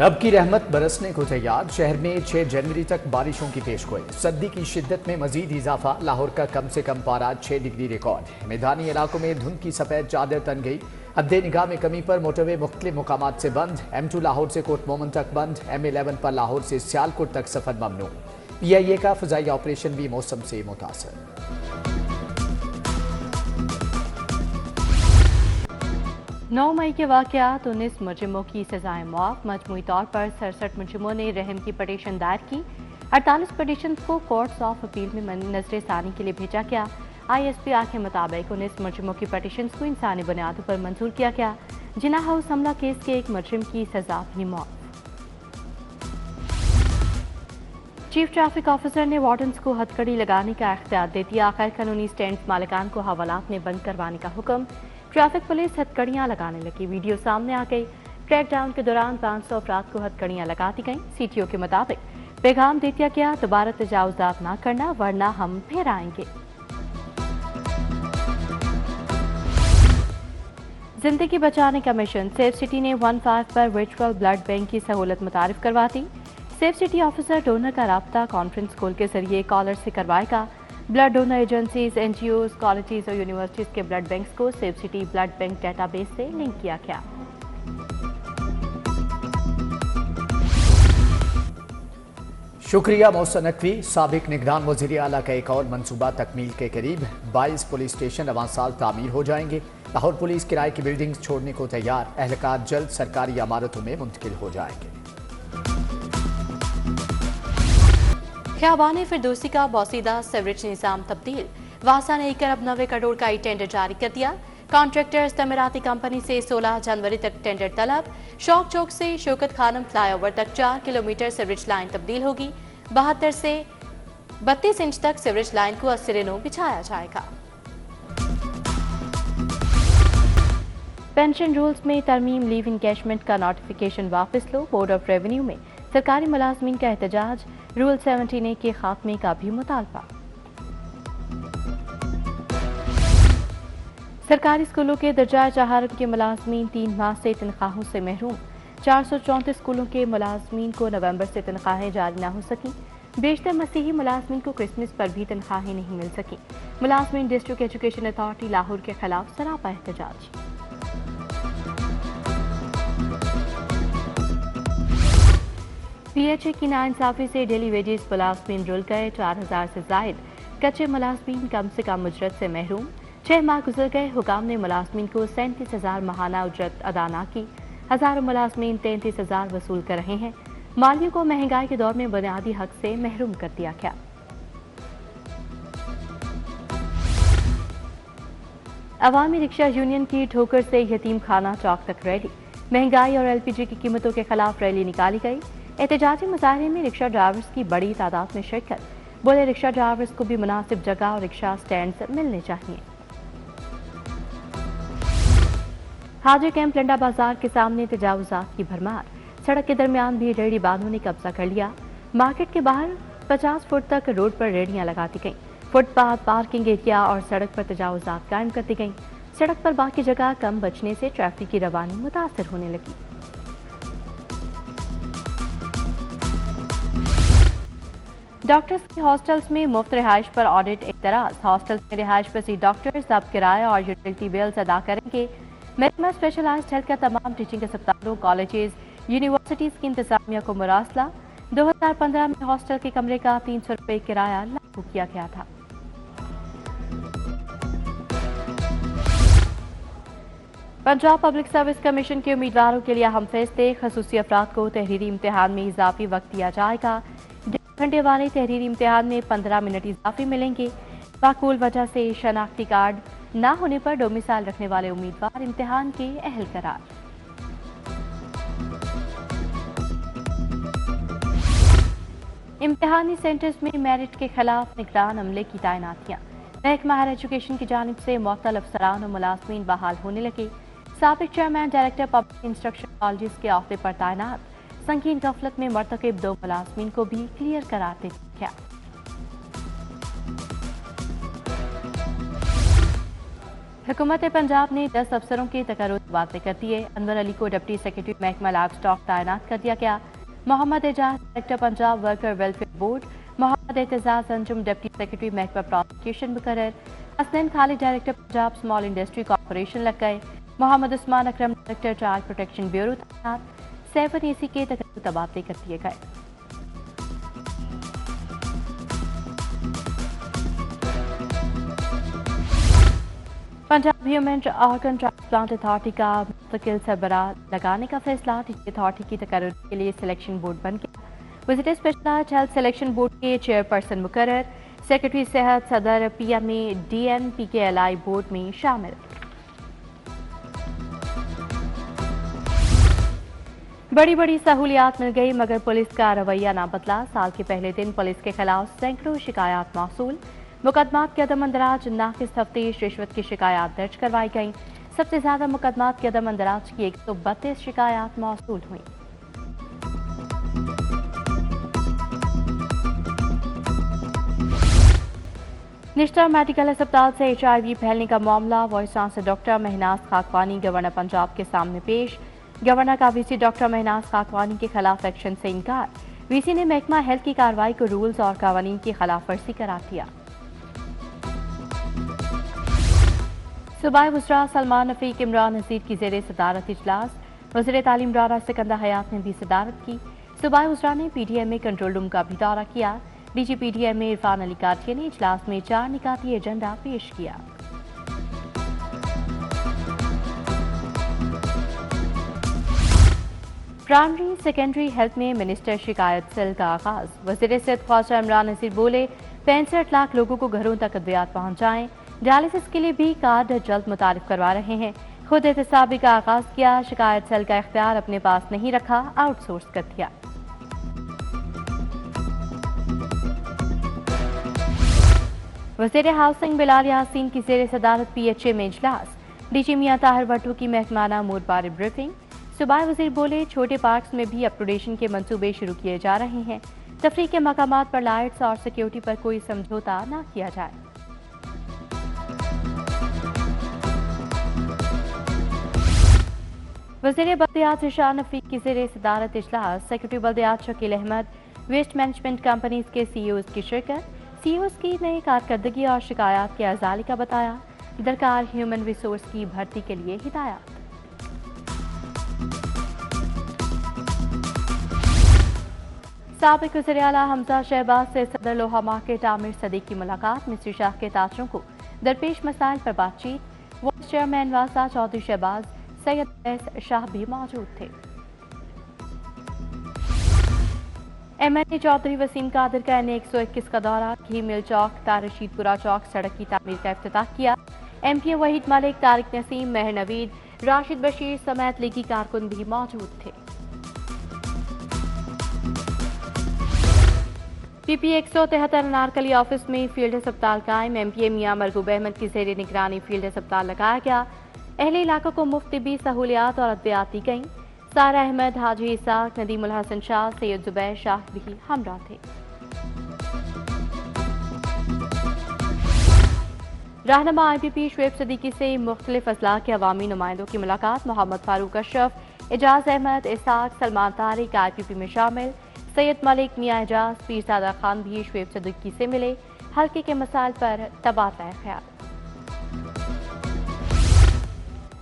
रब की रहमत बरसने को तैयार। शहर में 6 जनवरी तक बारिशों की पेशगोई। सर्दी की शिद्दत में मजीद इजाफा। लाहौर का कम से कम पारा 6 डिग्री रिकॉर्ड। मैदानी इलाकों में धुंध की सफेद चादर तन गई। हद्दे निगाह में कमी पर मोटरवे मुख्तलिफ मुकामात से बंद। M2 लाहौर से कोट मोमन तक बंद। M11 पर लाहौर से सियालकोट तक सफर ममनू। PIA का फजाई ऑपरेशन भी मौसम से मुतासर। 9 मई के वाक़यात 19 मुजरिमों की सजाएं मौत। मजमूई तौर पर 67 मुजरिमों ने रहम की पटिशन दायर की। 48 पटिशन को कोर्ट्स ऑफ अपील में नजर सानी के लिए भेजा गया। ISPR के मुताबिक 19 मुजरिमों की पटिशन को इंसानी बुनियादों पर मंजूर किया गया। जिना हाउस हमला केस के एक मुजरिम की सजा भी मौत। चीफ ट्रैफिक ऑफिसर ने वार्डन्स को हथकड़ी लगाने का इख्तियार दे दिया। गैर कानूनी स्टैंड मालिकान को हवालात में बंद करवाने का हुक्म। ट्रैफिक पुलिस हथकड़ियां लगाने लगी। वीडियो सामने आ गई। क्रैकडाउन के दौरान 500 अफराद को हथकड़ियां लगा दी गईं। CTO के मुताबिक पैगाम दे दिया गया, दोबारा तजावुजात ना करना वरना हम फिर आएंगे। जिंदगी बचाने का मिशन। सेफ सिटी ने 15 पर वर्चुअल ब्लड बैंक की सहूलत मुतारिफ करवा दी। सेफ सिटी ऑफिसर डोनर का राब्ता कॉन्फ्रेंस कॉल के जरिए कॉलर से करवाएगा। Blood donor agencies, NGOs, colleges और यूनिवर्सिटीज के ब्लड बैंक्स को safe city blood bank database से लिंक किया गया। शुक्रिया मोहसन नकवी। साबिक निगरान वज़ीर आला का एक और मनसूबा तकमील के करीब। 22 पुलिस स्टेशन रवां साल तामीर हो जाएंगे। लाहौर पुलिस किराए की बिल्डिंग्स छोड़ने को तैयार। एहलकार जल्द सरकारी इमारतों में मुंतकिल हो जाएंगे। ख्याबान फिरदौसी का बौसीदा सेवरेज निज़ाम तब्दील। वासा ने 1 अरब 90 करोड़ का टेंडर जारी कर दिया। कॉन्ट्रैक्टर्स तमीराती कंपनी से 16 जनवरी तक टेंडर तलब। शौक चौक से शौकत खानम फ्लाईओवर तक 4 किलोमीटर सेवरेज लाइन तब्दील होगी। 72 से 32 इंच तक सेवरेज लाइन को अस्सिरे बिछाया जाएगा। पेंशन रूल्स में तरमीम। लीव इनकैशमेंट का नोटिफिकेशन वापस लो। बोर्ड ऑफ रेवेन्यू में सरकारी मुलाजमीन का एहतजाज। रूल 17A के खात्मे का भी मुतालबा। सरकारी स्कूलों के दर्जा चहारत के मुलाजमीन 3 माह से तनख्वाहों से महरूम। 434 स्कूलों के मुलाजमीन को नवंबर से तनख्वाहें जारी न हो सकी। बेशतर मसीही मुलाजमीन को क्रिसमस पर भी तनख्वाहें नहीं मिल सकी। मुलाजमीन डिस्ट्रिक्ट एजुकेशन अथॉरिटी लाहौर के खिलाफ सरापा एहतजाज। PHA की नाइंसाफी से डेली वेजेस मुलाजमीन रुल गए। 4000 से जायद कच्चे मुलाजमीन कम से कम उजरत से महरूम। 6 माह गुजर गए। हुकाम ने मुलाजमीन को 37,000 माहाना उजरत अदा न की। हजारों मुलाजमीन 33,000 वसूल कर रहे हैं। मालियों को महंगाई के दौर में बुनियादी हक से महरूम कर दिया गया। अवामी रिक्शा यूनियन की ठोकर से यतीम खाना चौक तक रैली। महंगाई और LPG की कीमतों के खिलाफ रैली निकाली गई। एहतजाजी मुजाहरे में रिक्शा ड्राइवर्स की बड़ी तादाद में शिरकत। बोले रिक्शा ड्राइवर्स को भी मुनासिब जगह और रिक्शा स्टैंड मिलने चाहिए। हाजिर कैंप लंडा बाजार के सामने तजावुजात की भरमार। सड़क के दरमियान भी रेहड़ी बांधों ने कब्जा कर लिया। मार्केट के बाहर 50 फुट तक रोड पर रेहड़ियां लगा दी गईं। फुटपाथ, पार्किंग एरिया और सड़क पर तजावुजात कायम कर दी गईं। सड़क पर बाकी जगह कम बचने से ट्रैफिक की रवानी मुतासर होने लगी। डॉक्टर्स के हॉस्टल्स में मुफ्त रिहाइश पर ऑडिट एतराज। हॉस्टल्स में रिहाइश पसीद डॉक्टर्स अब किराया और यूटिलिटी बिल्स अदा करेंगे। महकमा स्पेशलाइज्ड हेल्थ का तमाम टीचिंग अस्पतालों, कॉलेजेस, यूनिवर्सिटीज की इंतजामिया को मुरासला। 2015 में हॉस्टल के कमरे का 300 रुपये किराया लागू किया गया था। पंजाब पब्लिक सर्विस कमीशन के उम्मीदवारों के लिए अहम फैसले। खसूसी अफराद को तहरीरी इम्तिहान में इजाफी वक्त दिया जाएगा। 1.5 घंटे वाले तहरीरी इम्तिहान में 15 मिनट इजाफी मिलेंगे। माकूल वजह से शनाख्ती कार्ड न होने पर डोमिसाइल रखने वाले उम्मीदवार इम्तिहान के अहल करार। इम्तिहानी सेंटर्स में मेरिट के खिलाफ निगरान अमले की तैनातियां। महकमा हायर एजुकेशन की जानिब से मुअत्तल अफसरान और मुलाजमीन बहाल होने लगे। साबिक chairman director public instruction colleges के अहदे पर तैनात। संगीन गफलत में मर्तकब 2 मुलाजमीन को भी क्लियर करार दे दिया गया। हुकूमत पंजाब ने 10 अफसरों के तकर्रुर तबादले कर दिए। अनवर अली को डिप्टी सेक्रेटरी महकमा लाइव स्टॉक तैनात कर दिया गया। Mohammad Ejaz director Punjab worker welfare board, Mohammad Aitzaz Anjum deputy secretary महकमा प्रोसिक्यूशन मुकर्रर, Hasnain Khalid director Punjab small industry corporation लग गए। Mohammad Usman Akram director child protection bureau तैनात। 7 AC के तकर्रुर तबादले कर दिए गए। Punjab human organ transplant authority का मुस्तकिल सरबराह लगाने का फैसला। अथॉरिटी की तकर्रुर के लिए सिलेक्शन बोर्ड बन गया। Visitor specialised health selection board के चेयरपर्सन मुकर्रर। सेक्रेटरी सेहत सदर PMA DN PKLI बोर्ड में शामिल। बड़ी बड़ी सहूलियात मिल गई मगर पुलिस का रवैया ना बदला। साल के पहले दिन पुलिस के खिलाफ सैकड़ों शिकायत मौसूल। मुकदमात के अदम अंदराज, नाकिस तफ्तीश, रिश्वत की शिकायत दर्ज करवाई गई। सबसे ज्यादा मुकदमात के अदम अंदराज की 132 शिकायत मौसूल हुई। निश्तर मेडिकल अस्पताल से HIV फैलने का मामला। Vice chancellor doctor Mahnaz Khakwani governor Punjab के सामने पेश। गवर्नर का VC डॉक्टर महनाज खाकवानी के खिलाफ एक्शन से इनकार। VC ने महकमा हेल्थ की कार्रवाई को रूल्स और कानून की खिलाफ वर्जी करार दिया। सूबाई वज़रा सलमान रफीक इमरान नज़ीर की ज़ेरे सदारत इजलास। वज़ीर तालीम राना सिकंदर हयात ने भी सदारत की। सूबाई वज़रा ने PDMA कंट्रोल रूम का भी दौरा किया। DG PDMA इरफान अली काठिया ने इजलास में 4 निकाती एजेंडा पेश किया। प्राइमरी सेकेंडरी हेल्थ में मिनिस्टर शिकायत सेल का आगाज। वज़ीर सेहत ख्वाजा इमरान नज़ीर बोले 65 लाख लोगों को घरों तक अद्वियात पहुंचाएं। डायलिसिस के लिए भी कार्ड जल्द मुतारिफ करवा रहे हैं। खुद एहतसाबी का आगाज किया। शिकायत सेल का इख्तियार अपने पास नहीं रखा, आउटसोर्स कर दिया। वज़ीर हाउसिंग बिलाल यासीन की ज़ेरे सदारत PHA में इजलास। DG मियां ताहिर भट्टू की महकमाना मूड बारे ब्रीफिंग। सूबाई वज़ीर बोले छोटे पार्क्स में भी अपग्रेडेशन के मंसूबे शुरू किए जा रहे हैं। तफरीह के मकामात पर लाइट्स और सिक्योरिटी पर कोई समझौता न किया जाए। वज़ीर बल्दियात इरशाद नफ़ी की ज़ेरे सदारत इजलास। सेक्रेटरी बल्दियात Shakeel Ahmed, waste management companies के CEOs की शिरकत। CEOs की नई कारकर्दगी और शिकायत के अजाली का बताया। दरकार ह्यूमन रिसोर्स की भर्ती के लिए हिदायत। साबिक वज़ीर आला हमजा शहबाज से सदर लोहा मार्केट आमिर सदीक की मुलाकात। मिस्री शाह के ताजरों को दरपेश मसाइल पर बातचीत। वाइस चेयरमैन वासा चौधरी शहबाज, सैयद फैज शाह भी मौजूद थे। MLA चौधरी वसीम कादिर का NA 121 का दौरा। घी मिल चौक तारशीदपुरा चौक सड़क की तामीर का इफ्तिताह किया। MPA वहीद मलिक, तारिक नसीम, मेहर नवीद, राशिद बशीर समेत लीगी कारकुन भी मौजूद थे। PP 173 अनारकली ऑफिस में फील्ड अस्पताल कायम। MPA मियां मरगूब अहमद की ज़ेरे निगरानी फील्ड अस्पताल लगाया गया। अहले इलाकों को मुफ्त तिब्बी सहूलियात और अद्वियात दी गईं। सारा अहमद, हाजी इसाक, नदीम उल हसन शाह, सैयद जुबैर शाह भी हमरा थे। रहनुमा IPP शुएब सदीकी से मुख्तलिफ अजला के अवामी नुमाइंदों की मुलाकात। मोहम्मद फारूक अशरफ, एजाज अहमद, इसाक, सलमान तारिक IPP में शामिल। सैयद मलिक, मियां एजाज, पीरजादा खान भी शुएब सदीकी से मिले। हल्के के मसाइल पर तबादला ख्याल।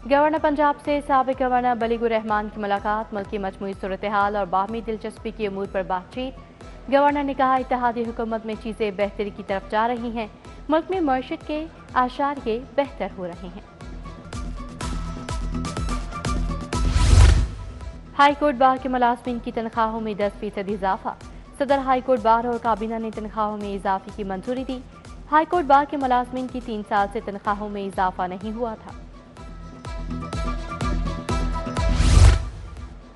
गवर्नर पंजाब से साबिक गवर्नर बलीगुर रहमान की मुलाकात। मुल्क की मजमूई सूरत हाल और बाहमी दिलचस्पी की उमूर पर बातचीत। गवर्नर ने कहा इत्तेहादी हुकूमत में चीजें बेहतरी की तरफ जा रही हैं। मुल्क में मईशत के आशारिये बेहतर हो रहे हैं। हाई कोर्ट बार के मुलाजमीन की तनख्वाहों में 10% इजाफा। सदर हाई कोर्ट बार और काबीना ने तनख्वाहों में इजाफे की मंजूरी दी। हाई कोर्ट बार के मुलाजमीन की 3 साल से तनख्वाहों में इजाफा नहीं हुआ था।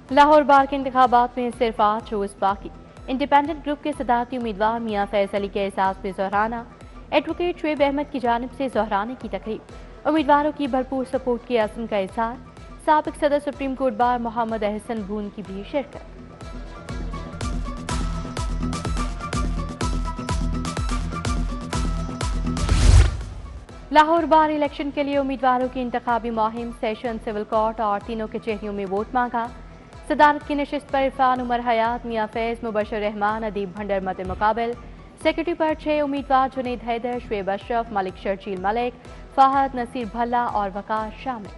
लाहौर बार के इंतखाबात में सिर्फ 8 रोज बाकी। इंडिपेंडेंट ग्रुप के सदारती उम्मीदवार मियां फैज अली के एहसास में जोहराना। एडवोकेट शुएब अहमद की जानिब से जोहराने की तकरीब। उम्मीदवारों की भरपूर सपोर्ट के अज़्म का इज़हार। साबिक सदर supreme court bar Mohammad Ahsan बून की भी शिरकत। लाहौर बार इलेक्शन के लिए उम्मीदवारों की इंतखाबी मुहिम, सेशन, सिविल कोर्ट और तीनों कचहरियों में वोट मांगा। सदारत की नशिस्त पर इरफान उमर हयात, मियां फैज, मुबशर रहमान, अदीब भंडर मत मुकाबिल। सेक्रेटरी पर 6 उम्मीदवार जुनेद हैदर, शुएब अशरफ, मलिक शर्जील मलिक, फाहद, नसीर भल्ला और वकार शामिल।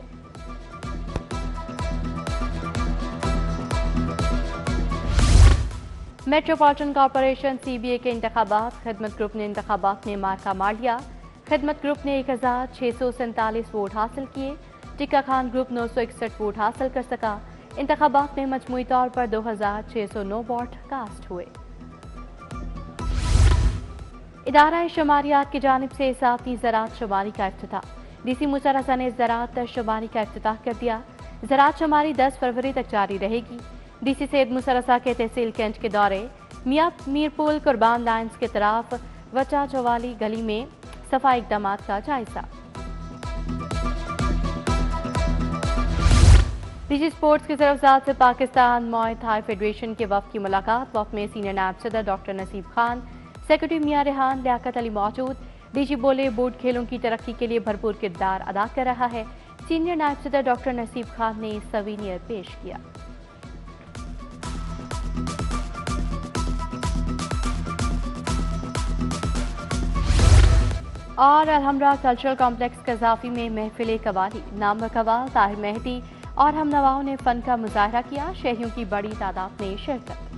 मेट्रोपॉलिटन कॉरपोरेशन CBA के इंतखाबात, खिदमत ग्रुप ने इंतखाबात में मार्का मार लिया। खिदमत ग्रुप ने 1647 वोट हासिल किए। टिक्का खान ग्रुप 961 वोट हासिल कर सका। इंतखाबात में मजमूई तौर पर 2609 वोट कास्ट हुए। इदारा शुमारियात की जानिब से सातवीं ज़राअत शुमारी का इफ्तिताह। DC मुसर्रसा ने ज़राअत शुमारी का इफ्तिताह कर दिया। ज़राअत शुमारी 10 फरवरी तक जारी रहेगी। DC सैयद मुसर्रसा के तहसील कैंट के दौरे, मियां मीरपुल कुर्बान लाइन्स के तरफ वचा चवाली गली में सफाई इकदाम का जायजा। डीजी स्पोर्ट्स की तरफ से पाकिस्तान मुआय थाई फेडरेशन के वफ़द की मुलाकात। वफ़द में सीनियर नायब सदर डॉक्टर नसीब खान, सेक्रेटरी मियां रेहान, लियाकत अली मौजूद। डीजी बोले, बोर्ड खेलों की तरक्की के लिए भरपूर किरदार अदा कर रहा है। सीनियर नायब सदर डॉक्टर नसीब खान ने सवीनियर पेश किया। और अलहमरा कल्चरल कॉम्प्लेक्स कज़ाफी में महफिल कवाली, नाम कवाल ताहिर मेहदी और हम नवाओं ने फन का मुजाहरा किया। शहरियों की बड़ी तादाद ने शिरकत।